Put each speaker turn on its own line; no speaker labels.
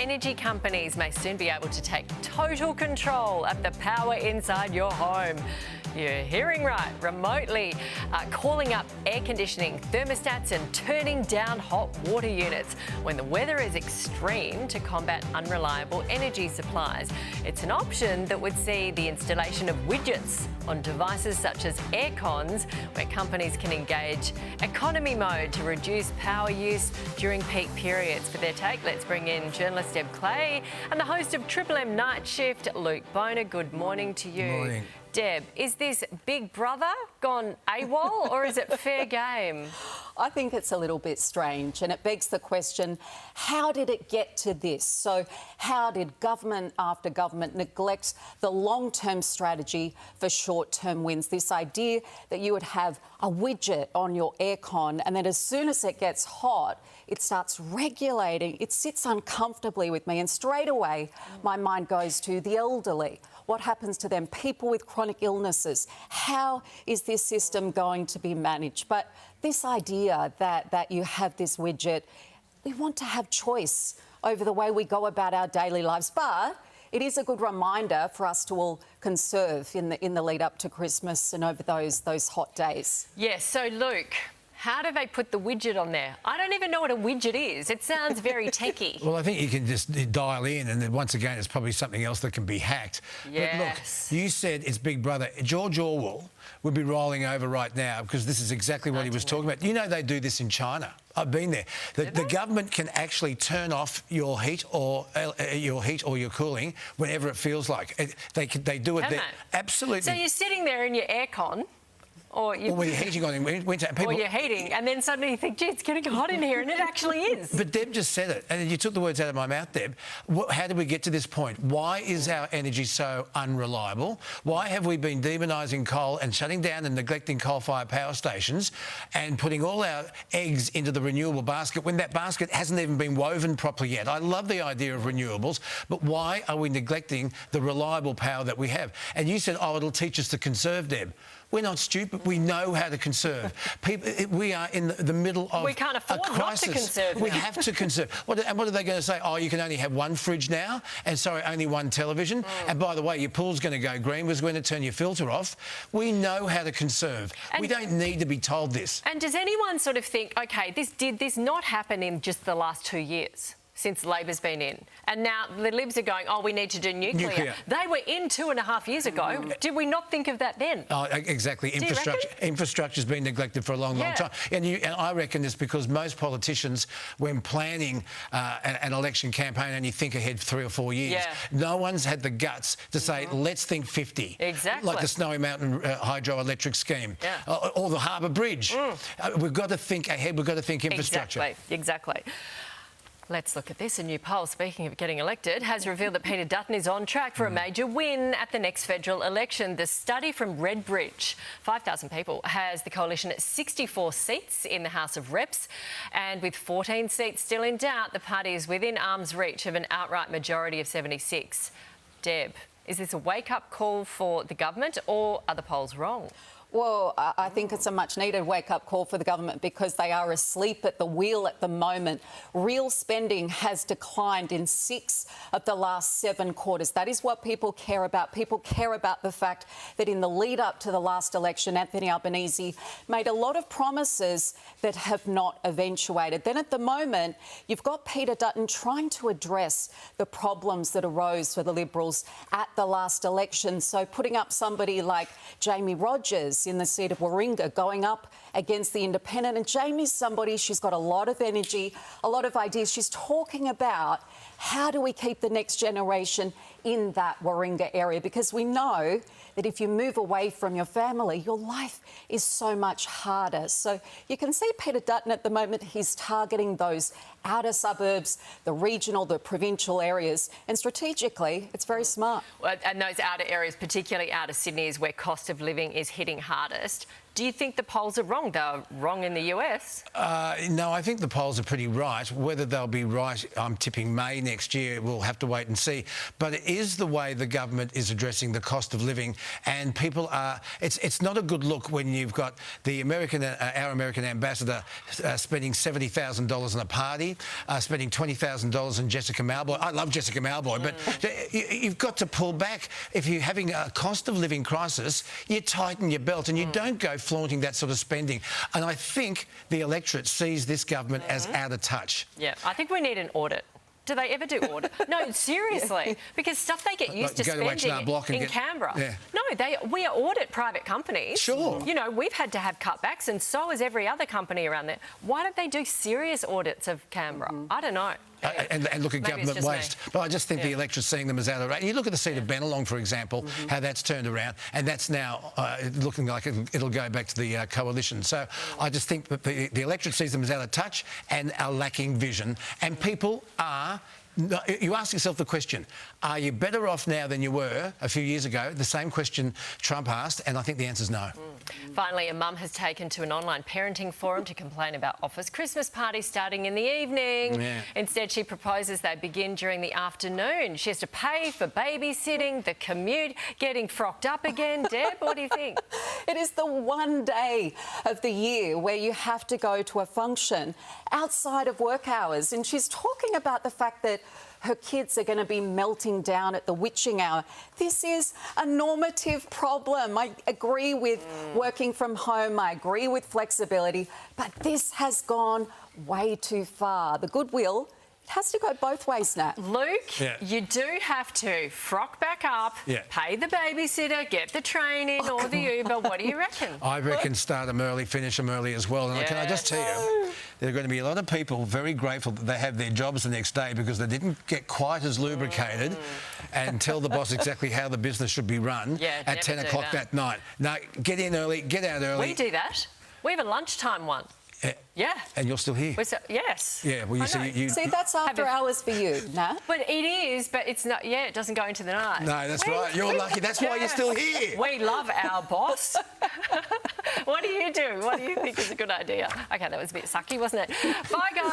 energy companies may soon be able to take total control of the power inside your home. You're hearing right, remotely calling up air conditioning, thermostats and turning down hot water units when the weather is extreme to combat unreliable energy supplies. It's an option that would see the installation of widgets on devices such as air cons, where companies can engage economy mode to reduce power use during peak periods. For their take, let's bring in journalist Deb Clay and the host of Triple M Nightshift, Bona. Good morning to you.
Good morning.
Deb, is this Big Brother gone AWOL or is it fair game?
I think it's a little bit strange, and it begs the question, how did it get to this? So how did government after government neglect the long-term strategy for short-term wins? This idea that you would have a widget on your aircon and then as soon as it gets hot, it starts regulating. It sits uncomfortably with me, and straight away my mind goes to the elderly. What happens to them? People with chronic illnesses. How is this system going to be managed? But this idea that you have this widget, we want to have choice over the way we go about our daily lives. But it is a good reminder for us to all conserve in the lead up to Christmas and over those hot days.
Yes, so Luke, how do they put the widget on there? I don't even know what a widget is. It sounds very techie.
Well, I think you can just dial in, and then once again, it's probably something else that can be hacked.
Yes.
But look, you said it's Big Brother. George Orwell would be rolling over right now because this is exactly what he was talking about. You know they do this in China. I've been there. The government can actually turn off your heat or your cooling whenever it feels like. They do it there. Absolutely.
So you're sitting there in your aircon. Or
when you're heating on in winter. And people,
or you're heating, and then suddenly you think, gee, it's getting hot in here, and it actually is.
But Deb just said it, and you took the words out of my mouth, Deb. How did we get to this point? Why is our energy so unreliable? Why have we been demonising coal and shutting down and neglecting coal-fired power stations and putting all our eggs into the renewable basket when that basket hasn't even been woven properly yet? I love the idea of renewables, but why are we neglecting the reliable power that we have? And you said, oh, it'll teach us to conserve, Deb. We're not stupid. We know how to conserve. We are in the middle of
we can't afford
a crisis.
Not to conserve.
We have to conserve. And what are they going to say? Oh, you can only have one fridge now, and sorry, only one television. And by the way, your pool's going to go green. We're going to turn your filter off. We know how to conserve. And we don't need to be told this.
And does anyone sort of think, OK, did this not happen in just the last 2 years? Since Labor's been in. And now the Libs are going, oh, we need to do nuclear. They were in 2.5 years ago. Did we not think of that then?
Oh, exactly. Infrastructure's been neglected for a long time. And I reckon it's because most politicians, when planning an election campaign, only think ahead 3 or 4 years.
Yeah.
No one's had the guts to say, let's think 50.
Exactly.
Like the Snowy Mountain hydroelectric scheme.
Yeah.
Or the Harbour Bridge. We've got to think ahead. We've got to think infrastructure.
Exactly. Let's look at this. A new poll, speaking of getting elected, has revealed that Peter Dutton is on track for a major win at the next federal election. The study from Redbridge, 5,000 people, has the coalition at 64 seats in the House of Reps. And with 14 seats still in doubt, the party is within arm's reach of an outright majority of 76. Deb, is this a wake-up call for the government, or are the polls wrong?
Well, I think it's a much-needed wake-up call for the government because they are asleep at the wheel at the moment. Real spending has declined in 6 of the last 7 quarters. That is what people care about. People care about the fact that in the lead-up to the last election, Anthony Albanese made a lot of promises that have not eventuated. Then at the moment, you've got Peter Dutton trying to address the problems that arose for the Liberals at the last election. So putting up somebody like Jamie Rogers in the seat of Warringah, going up against the independent. And Jamie's somebody, she's got a lot of energy, a lot of ideas. She's talking about how do we keep the next generation in that Warringah area, because we know that if you move away from your family, your life is so much harder. So you can see Peter Dutton at the moment, he's targeting those outer suburbs, the regional, the provincial areas, and strategically, it's very smart.
Well, and those outer areas, particularly outer Sydney, is where cost of living is hitting hardest. Do you think the polls are wrong? They're wrong in the US.
No, I think the polls are pretty right. Whether they'll be right, I'm tipping May next year. We'll have to wait and see. But it is the way the government is addressing the cost of living, and people are. It's not a good look when you've got the our American ambassador spending $70,000 on a party, spending $20,000 on Jessica Mauboy. I love Jessica Mauboy, but you've got to pull back. If you're having a cost of living crisis, you tighten your belt and you don't go flaunting that sort of spending. And I think the electorate sees this government as out of touch.
Yeah, I think we need an audit. Do they ever do audit? No, seriously, because stuff they get used to spending in Canberra.
Yeah.
No, we audit private companies.
Sure.
You know, we've had to have cutbacks, and so has every other company around there. Why don't they do serious audits of Canberra? I don't know.
And look at government waste. But I just think the electorate's seeing them as out of range. You look at the seat of Bennelong, for example, how that's turned around, and that's now looking like it'll go back to the coalition. So I just think that the electorate sees them as out of touch and are lacking vision. And people are... You ask yourself the question, are you better off now than you were a few years ago? The same question Trump asked, and I think the answer's no.
Finally, a mum has taken to an online parenting forum to complain about office Christmas parties starting in the evening.
Yeah.
Instead, she proposes they begin during the afternoon. She has to pay for babysitting, the commute, getting frocked up again. Deb, what do you think?
It is the one day of the year where you have to go to a function outside of work hours. And she's talking about the fact that her kids are going to be melting down at the witching hour. This is a normative problem. I agree with working from home. I agree with flexibility. But this has gone way too far. The goodwill, it has to go both ways, Nat.
Luke, you do have to frock back up, pay the babysitter, get the train in or the Uber. What do you reckon?
I reckon start them early, finish them early as well. And can I just tell you, there are going to be a lot of people very grateful that they have their jobs the next day because they didn't get quite as lubricated and tell the boss exactly how the business should be run at 10 o'clock that night. No, get in early, get out early.
We do that. We have a lunchtime one. Yeah.
And you're still here?
Yes.
Yeah, well, you
see, that's after hours for you, Nat.
But it is, but it's not, it doesn't go into the night.
No, that's right. You're lucky. That's why you're still here.
We love our boss. What do you do? What do you think is a good idea? OK, that was a bit sucky, wasn't it? Bye, guys.